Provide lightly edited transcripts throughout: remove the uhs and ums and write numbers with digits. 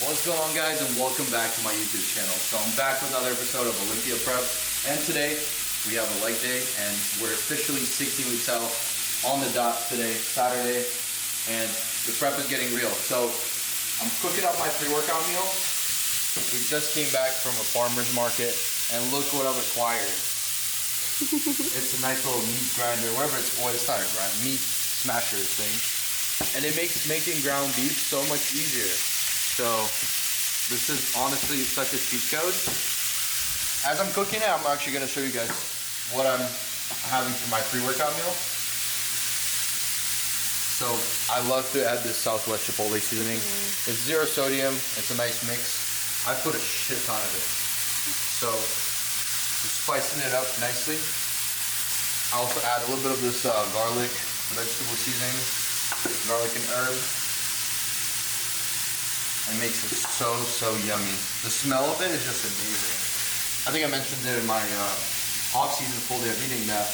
What's going on, guys, and welcome back to my YouTube channel. So I'm back with another episode of Olympia Prep, and today we have a leg day and we're officially 16 weeks out on the dot today, Saturday, and the prep is getting real. So I'm cooking up my pre-workout meal. We just came back from a farmer's market and look what I've acquired. It's a nice little meat grinder, wherever it's, well, it's not a grind, meat smasher thing. And it makes making ground beef so much easier. So this is honestly such a cheat code. As I'm cooking it, I'm actually going to show you guys what I'm having for my pre-workout meal. So I love to add this Southwest Chipotle seasoning. It's 0 sodium. It's a nice mix. I put a shit ton of it. So just spicing it up nicely. I also add a little bit of this garlic vegetable seasoning, garlic and herb. It makes it so yummy. The smell of it is just amazing. I think I mentioned it in my off-season full day of eating that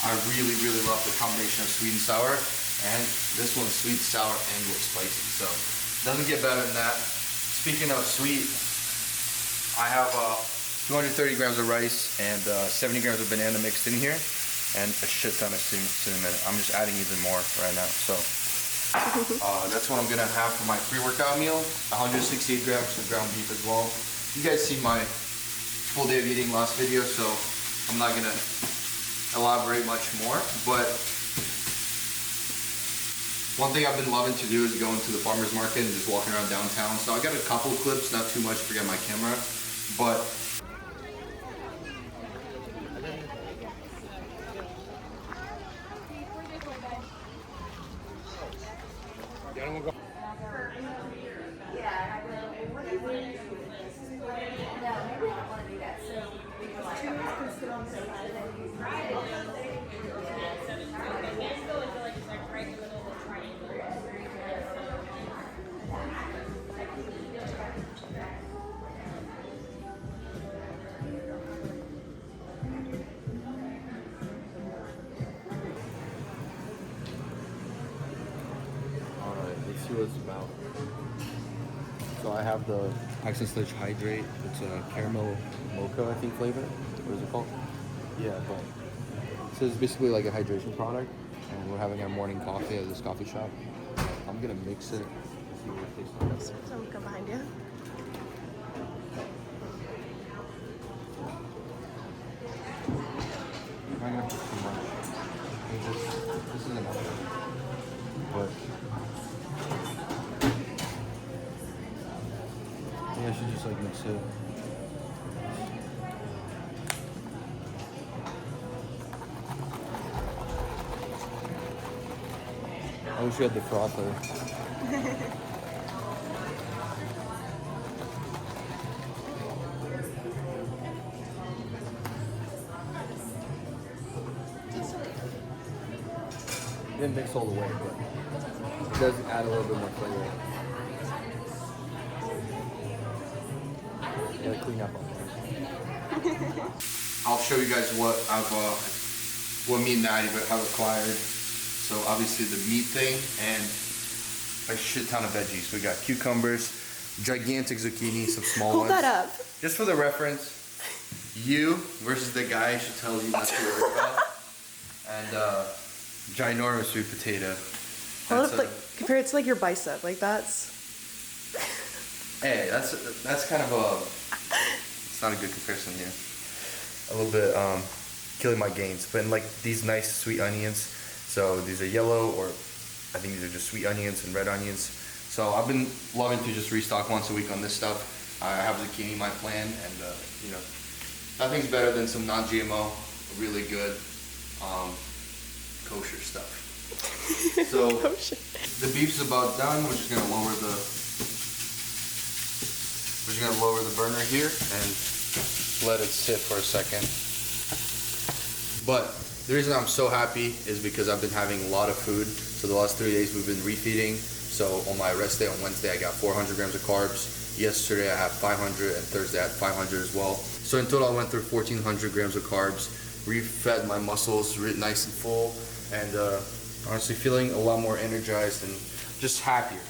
I really love the combination of sweet and sour, and this one's sweet, sour, and with spicy. So it doesn't get better than that. Speaking of sweet, I have 230 grams of rice and 70 grams of banana mixed in here, and a shit ton of cinnamon. I'm just adding even more right now. So that's what I'm gonna have for my pre-workout meal. 168 grams of ground beef as well. You guys see my full day of eating last video, so I'm not gonna elaborate much more. But one thing I've been loving to do is go into the farmer's market and just walking around downtown. So I got a couple clips, not too much, forget my camera, but let's see what it's about. So I have the Access Touch Hydrate. It's a caramel mocha, I think, flavor. What is it called? Yeah, but so it's basically like a hydration product, and we're having our morning coffee at this coffee shop. I'm gonna mix it. See what it tastes like. So I'm come behind you. I'm not gonna put too much. This is enough. But yeah, I should just like mix it. I wish we had the frother. It didn't mix all the way, but it does add a little bit more flavor. Gotta clean up on there. I'll show you guys what what meat and I have acquired. So obviously the meat thing and a shit ton of veggies. We got cucumbers, gigantic zucchini, some small ones. Hold that up. Just for the reference, you versus the guy I should tell you not to worry about. And ginormous sweet potato. Hold up, like compare it to like your bicep, like that's. Hey, that's kind of it's not a good comparison here. A little bit killing my gains, but in like these nice sweet onions. So these are yellow, or I think these are just sweet onions and red onions. So I've been loving to just restock once a week on this stuff. I have zucchini in my plan, and you know, nothing's better than some non-GMO, really good kosher stuff. So the beef's about done. We're just gonna lower the burner here and let it sit for a second. But the reason I'm so happy is because I've been having a lot of food. So the last 3 days we've been refeeding. So on my rest day on Wednesday I got 400 grams of carbs. Yesterday I had 500, and Thursday I had 500 as well. So in total I went through 1400 grams of carbs. Refed my muscles nice and full, and honestly feeling a lot more energized and just happier.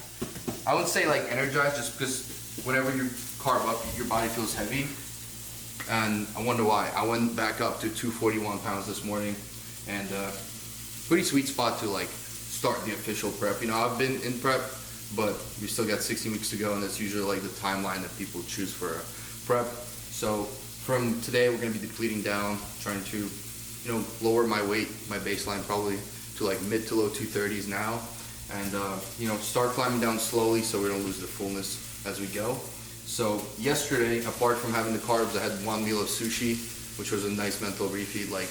I would say like energized just because whenever you carb up, your body feels heavy. And I wonder why. I went back up to 241 pounds this morning, and pretty sweet spot to like start the official prep. You know, I've been in prep, but we still got 16 weeks to go, and that's usually like the timeline that people choose for a prep. So from today, we're gonna be depleting down, trying to, you know, lower my weight, my baseline probably to like mid to low 230s now, and you know, start climbing down slowly so we don't lose the fullness as we go. So yesterday, apart from having the carbs, I had one meal of sushi, which was a nice mental refeed, like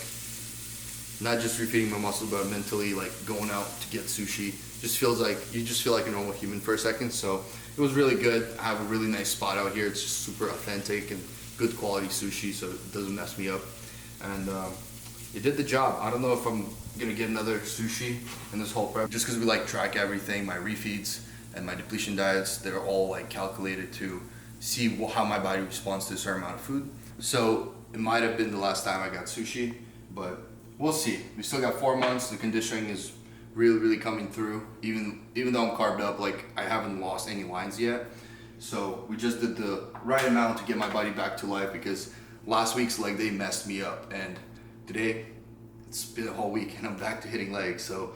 not just refeeding my muscle, but mentally like going out to get sushi. Just feels like, you just feel like a normal human for a second. So it was really good. I have a really nice spot out here. It's just super authentic and good quality sushi, so it doesn't mess me up. And it did the job. I don't know if I'm gonna get another sushi in this whole prep, just because we like track everything, my refeeds and my depletion diets. They're all like calculated to see how my body responds to a certain amount of food. So it might have been the last time I got sushi, but we'll see. We still got 4 months. The conditioning is really coming through. Even though I'm carved up, like I haven't lost any lines yet. So we just did the right amount to get my body back to life, because last week's leg day messed me up, and today it's been a whole week and I'm back to hitting legs. So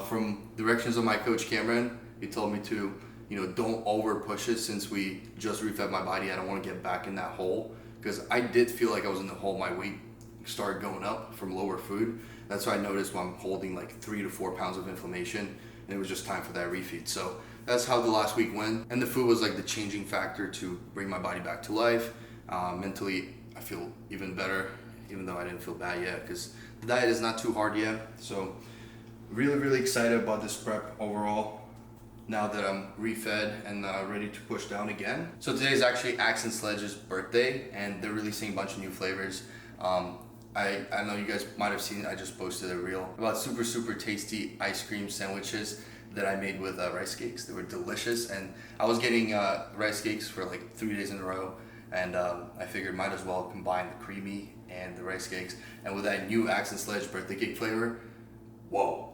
from directions of my coach Cameron, he told me to, you know, don't over push it since we just refed my body. I don't want to get back in that hole, because I did feel like I was in the hole. My weight started going up from lower food. That's why I noticed when I'm holding like 3 to 4 pounds of inflammation, and it was just time for that refeed. So that's how the last week went. And the food was like the changing factor to bring my body back to life. Mentally, I feel even better, even though I didn't feel bad yet, because the diet is not too hard yet. So really excited about this prep overall, now that I'm refed and ready to push down again. So today is actually Axe and Sledge's birthday, and they're releasing a bunch of new flavors. I know you guys might have seen, I just posted a reel about super tasty ice cream sandwiches that I made with rice cakes. They were delicious, and I was getting rice cakes for like 3 days in a row, and I figured might as well combine the creamy and the rice cakes. And with that new Axe and Sledge birthday cake flavor, whoa.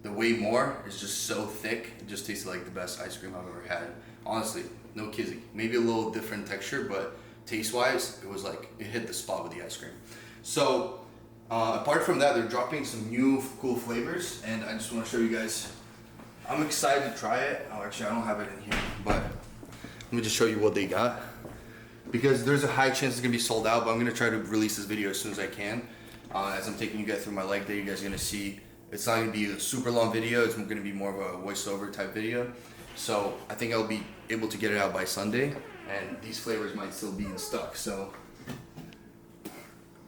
The Way More is just so thick. It just tasted like the best ice cream I've ever had. Honestly, no kidding. Maybe a little different texture, but taste-wise, it was like, it hit the spot with the ice cream. So, apart from that, they're dropping some new cool flavors, and I just want to show you guys. I'm excited to try it. Oh, actually, I don't have it in here, but let me just show you what they got. Because there's a high chance it's gonna be sold out, but I'm gonna try to release this video as soon as I can. As I'm taking you guys through my leg day, you guys are gonna see. It's not gonna be a super long video. It's gonna be more of a voiceover type video. So I think I'll be able to get it out by Sunday, and these flavors might still be in stock. So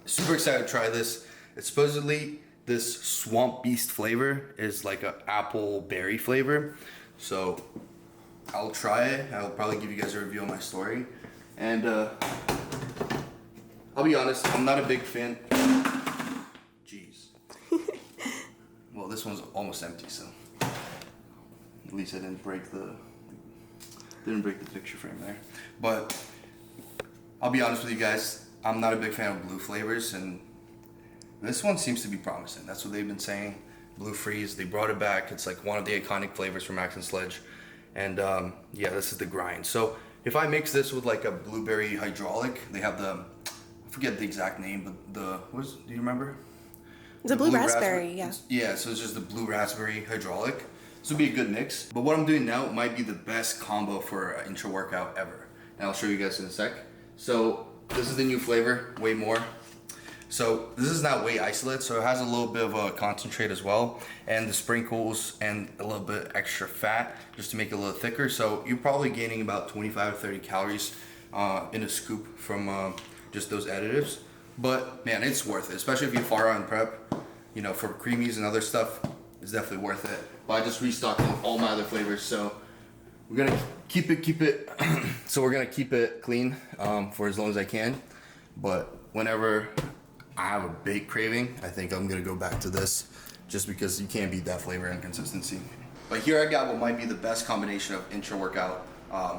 super excited to try this. It's supposedly this Swamp Beast flavor is like an apple berry flavor. So I'll try it. I'll probably give you guys a review on my story. And I'll be honest, I'm not a big fan. Jeez. Well, this one's almost empty, so at least I didn't break the picture frame there. But I'll be honest with you guys, I'm not a big fan of blue flavors, and this one seems to be promising. That's what they've been saying. Blue Freeze, they brought it back. It's like one of the iconic flavors from Axe and Sledge. And yeah, this is the grind. So if I mix this with like a blueberry hydraulic, they have the, I forget the exact name, but do you remember? It's a blue raspberry, yeah. Yeah, so it's just the blue raspberry hydraulic. This would be a good mix. But what I'm doing now might be the best combo for an intra workout ever. And I'll show you guys in a sec. So this is the new flavor, Way More. So this is not whey isolate, so it has a little bit of a concentrate as well, and the sprinkles and a little bit extra fat just to make it a little thicker. So you're probably gaining about 25 to 30 calories in a scoop from just those additives. But man, it's worth it, especially if you far out in prep. You know, for creamies and other stuff, it's definitely worth it. But I just restocked all my other flavors, so we're gonna keep it. So we're gonna keep it clean for as long as I can. But whenever I have a big craving, I think I'm gonna go back to this, just because you can't beat that flavor and consistency. But here I got what might be the best combination of intra-workout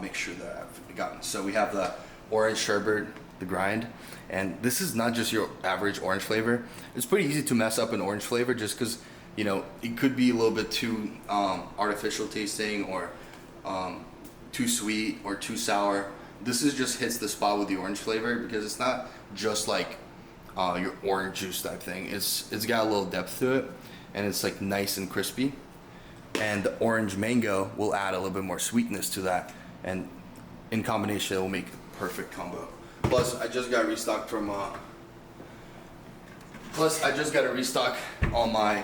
mixture that I've gotten. So we have the orange sherbet, the grind, and this is not just your average orange flavor. It's pretty easy to mess up an orange flavor just because, you know, it could be a little bit too artificial tasting or too sweet or too sour. This is just hits the spot with the orange flavor because it's not just like your orange juice type thing. It's got a little depth to it, and it's like nice and crispy. And the orange mango will add a little bit more sweetness to that, and in combination it will make a perfect combo. Plus I just got restocked from on my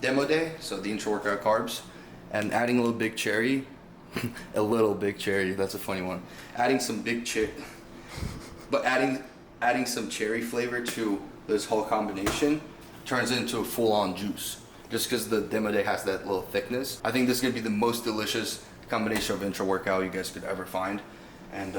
demo day, so the intra-workout carbs, and adding a little big cherry, a little big cherry, that's a funny one. Adding some big cherry, but adding some cherry flavor to this whole combination turns it into a full-on juice. Just because the demo day has that little thickness. I think this is gonna be the most delicious combination of intra-workout you guys could ever find. And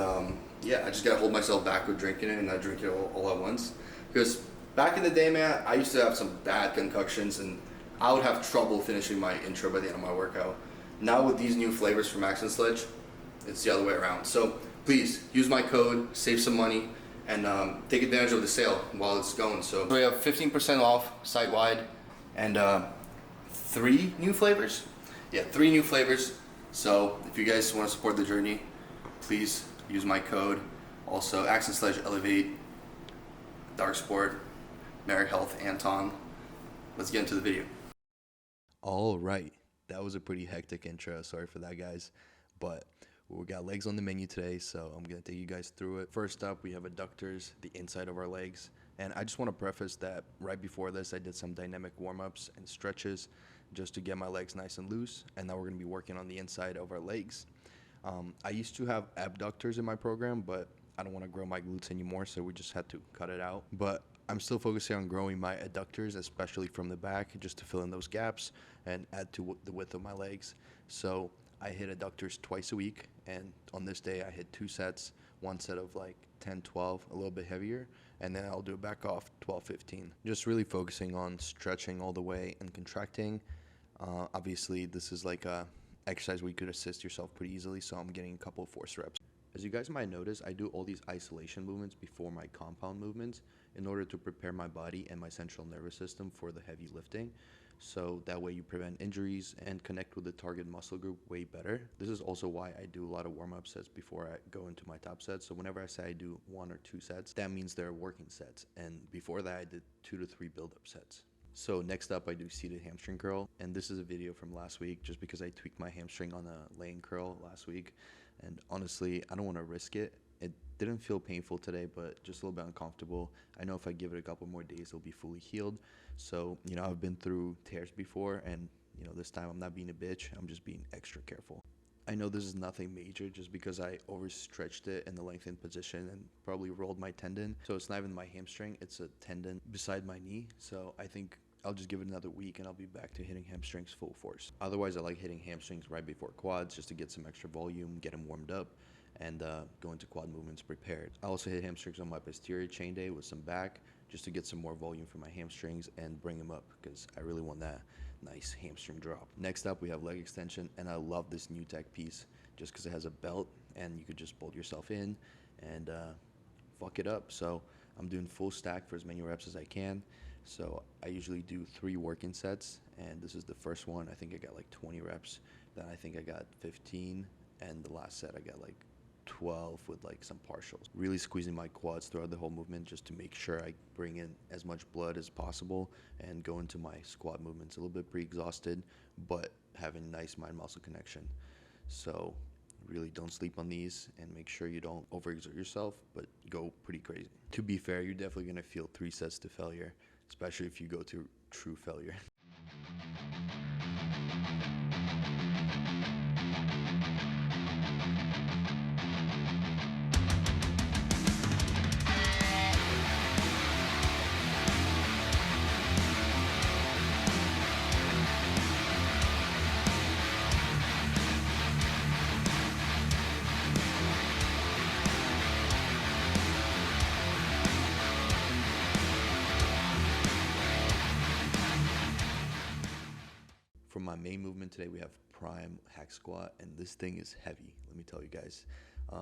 yeah, I just gotta hold myself back with drinking it and not drink it all at once. Because back in the day, man, I used to have some bad concoctions and I would have trouble finishing my intro by the end of my workout. Now with these new flavors from Action Sledge, it's the other way around. So please use my code, save some money, and take advantage of the sale while it's going. So we have 15% off site-wide, and 3 new flavors. Yeah, 3 new flavors. So if you guys want to support the journey, please use my code. Also, Action Sledge Elevate, Dark Sport, Marek Health, Anton. Let's get into the video. All right, that was a pretty hectic intro. Sorry for that, guys. But we got legs on the menu today, so I'm gonna take you guys through it. First up, we have adductors, the inside of our legs. And I just want to preface that right before this, I did some dynamic warm-ups and stretches just to get my legs nice and loose. And now we're gonna be working on the inside of our legs. I used to have abductors in my program, but I don't want to grow my glutes anymore, so we just had to cut it out. But I'm still focusing on growing my adductors, especially from the back, just to fill in those gaps and add to the width of my legs. So I hit adductors twice a week, and on this day I hit 2 sets, 1 set of like 10, 12, a little bit heavier, and then I'll do it back off 12, 15. Just really focusing on stretching all the way and contracting. Obviously, this is like a exercise where you could assist yourself pretty easily, so I'm getting a couple of force reps. As you guys might notice, I do all these isolation movements before my compound movements in order to prepare my body and my central nervous system for the heavy lifting. So that way you prevent injuries and connect with the target muscle group way better. This is also why I do a lot of warm-up sets before I go into my top sets. So whenever I say I do 1 or 2 sets, that means they're working sets. And before that, I did 2 to 3 build-up sets. So next up, I do seated hamstring curl. And this is a video from last week just because I tweaked my hamstring on a laying curl last week. And honestly, I don't want to risk it. It didn't feel painful today, but just a little bit uncomfortable. I know if I give it a couple more days, it'll be fully healed. So, you know, I've been through tears before, and, you know, this time I'm not being a bitch. I'm just being extra careful. I know this is nothing major just because I overstretched it in the lengthened position and probably rolled my tendon. So it's not even my hamstring, it's a tendon beside my knee. So I think I'll just give it another week and I'll be back to hitting hamstrings full force. Otherwise, I like hitting hamstrings right before quads just to get some extra volume, get them warmed up, and go into quad movements prepared. I also hit hamstrings on my posterior chain day with some back just to get some more volume for my hamstrings and bring them up because I really want that nice hamstring drop. Next up, we have leg extension, and I love this new tech piece just because it has a belt and you could just bolt yourself in and fuck it up. So I'm doing full stack for as many reps as I can. So I usually do 3 working sets, and this is the first one. I think I got like 20 reps. Then I think I got 15, and the last set I got like 12 with like some partials. Really squeezing my quads throughout the whole movement just to make sure I bring in as much blood as possible and go into my squat movements a little bit pre-exhausted, but having nice mind-muscle connection. So really don't sleep on these and make sure you don't overexert yourself, but go pretty crazy. To be fair, you're definitely gonna feel 3 sets to failure, especially if you go to true failure. For my main movement today, we have prime hack squat, and this thing is heavy, let me tell you guys.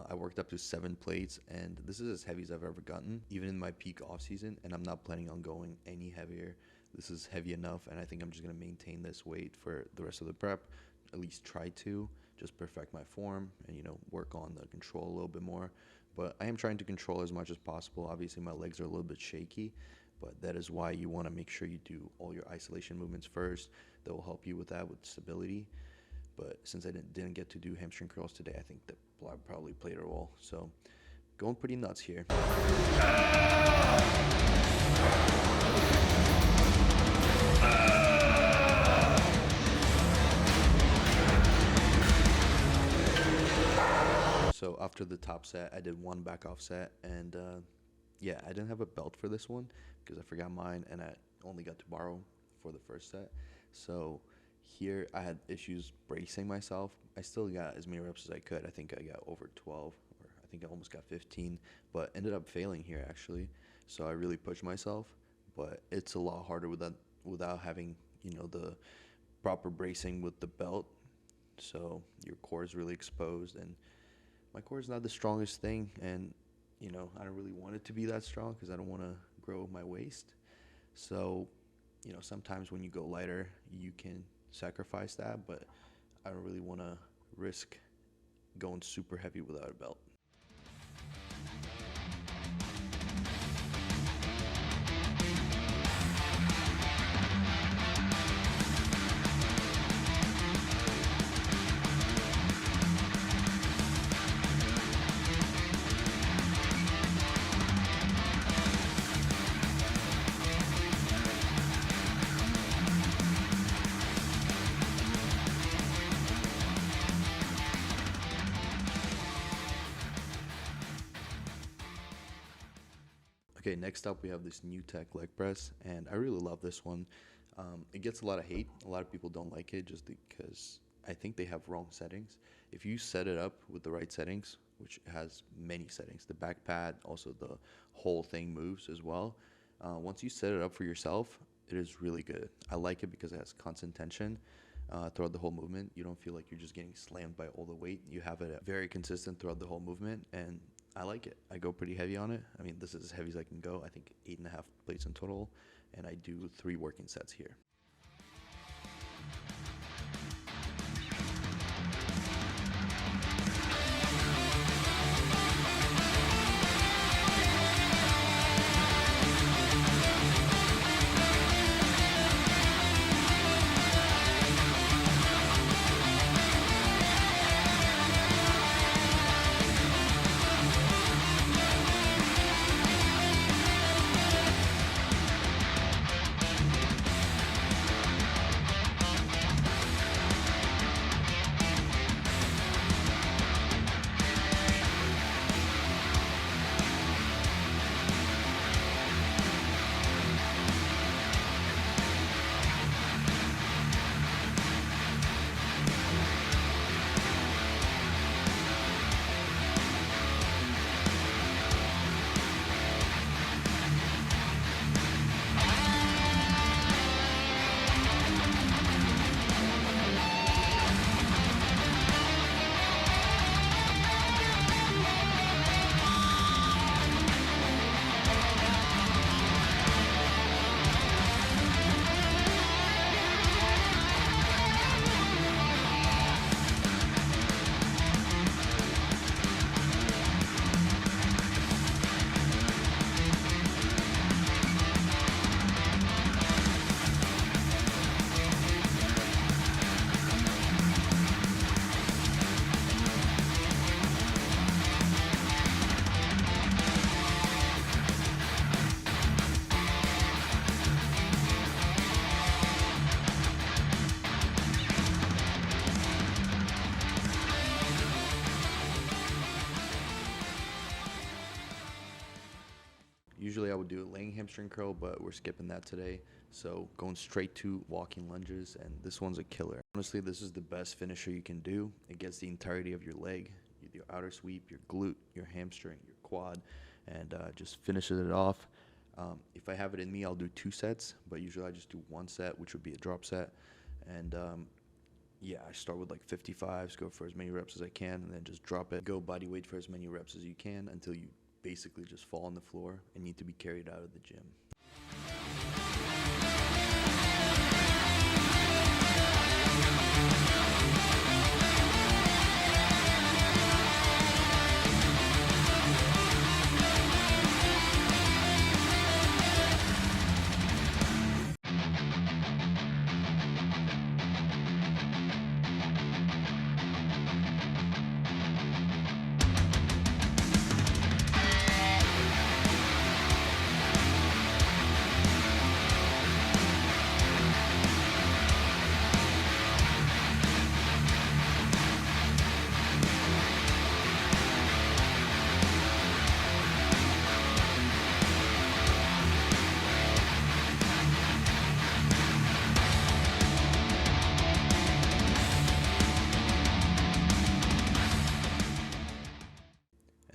I worked up to 7 plates, and this is as heavy as I've ever gotten, even in my peak off season, and I'm not planning on going any heavier. This is heavy enough, and I think I'm just gonna maintain this weight for the rest of the prep, at least try to, just perfect my form and, work on the control a little bit more. But I am trying to control as much as possible. Obviously, my legs are a little bit shaky, but that is why you want to make sure you do all your isolation movements first. That will help you with that, with stability. But since I didn't get to do hamstring curls today, I think that probably played a role. So going pretty nuts here. So after the top set, I did one back off set, and yeah, I didn't have a belt for this one because I forgot mine, and I only got to borrow for the first set. So here I had issues bracing myself. I still got as many reps as I could. I think I got over 12, or I think I almost got 15, but ended up failing here actually. So I really pushed myself, but it's a lot harder without having, the proper bracing with the belt. So your core is really exposed, and my core is not the strongest thing, and I don't really want it to be that strong because I don't want to grow my waist. So sometimes when you go lighter, you can sacrifice that, but I don't really want to risk going super heavy without a belt. Okay, next up we have this new tech leg press, and I really love this one. It gets a lot of hate. A lot of people don't like it just because I think they have wrong settings. If you set it up with the right settings, which has many settings, the back pad, also the whole thing moves as well. Once you set it up for yourself, it is really good. I like it because it has constant tension throughout the whole movement. You don't feel like you're just getting slammed by all the weight. You have it very consistent throughout the whole movement, and I like it. I go pretty heavy on it. I mean, this is as heavy as I can go. I think 8.5 plates in total, and I do 3 working sets here. Usually I would do a laying hamstring curl, but we're skipping that today. So going straight to walking lunges, and this one's a killer. Honestly, this is the best finisher you can do. It gets the entirety of your leg, your outer sweep, your glute, your hamstring, your quad, and just finishes it off. If I have it in me, I'll do 2 sets, but usually I just do 1 set, which would be a drop set. And yeah, I start with like 55s, go for as many reps as I can, and then just drop it. Go body weight for as many reps as you can until you basically just fall on the floor and need to be carried out of the gym.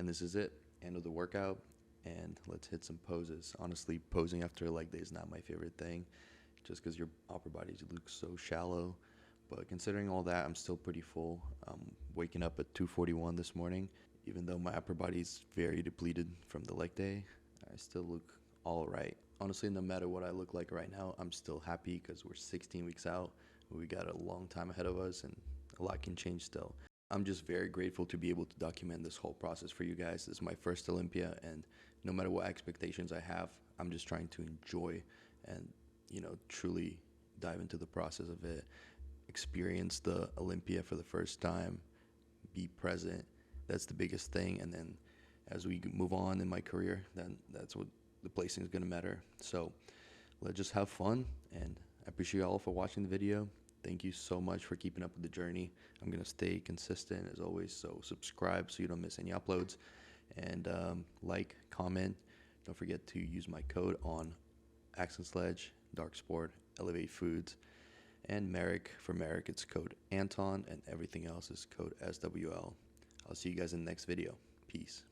And this is it. End of the workout. And let's hit some poses. Honestly, posing after a leg day is not my favorite thing, just because your upper body looks so shallow. But considering all that, I'm still pretty full. I'm waking up at 2:41 this morning. Even though my upper body is very depleted from the leg day, I still look all right. Honestly, no matter what I look like right now, I'm still happy because we're 16 weeks out. We got a long time ahead of us, and a lot can change still. I'm just very grateful to be able to document this whole process for you guys. This is my first Olympia, and no matter what expectations I have, I'm just trying to enjoy and, truly dive into the process of it, experience the Olympia for the first time, be present. That's the biggest thing. And then as we move on in my career, then that's what the placing is going to matter. So let's just have fun, and I appreciate you all for watching the video. Thank you so much for keeping up with the journey. I'm going to stay consistent as always, so subscribe so you don't miss any uploads. And like, comment. Don't forget to use my code on Accent Sledge, Dark Sport, Elevate Foods, and Marek. For Marek, it's code Anton, and everything else is code SWL. I'll see you guys in the next video. Peace.